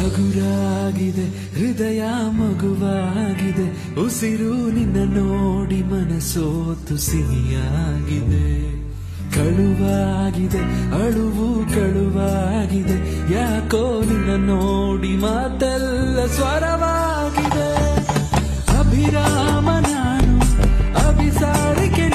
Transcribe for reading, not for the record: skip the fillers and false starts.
ಹಗುರಾಗಿದೆ ಹೃದಯ ಮಗುವಾಗಿದೆ ಉಸಿರು ನಿನ್ನ ನೋಡಿ ಮನಸೋತು ಸಿಹಿಯಾಗಿದೆ ಕಳುವಾಗಿದೆ ಅಳುವು ಕಳುವಾಗಿದೆ ಯಾಕೋ ನಿನ್ನ ನೋಡಿ ಮಾತೆಲ್ಲ ಸ್ವರವಾಗಿದೆ ಅಭಿರಾಮ ನಾನು ಅಭಿಸಾರಿಕೆ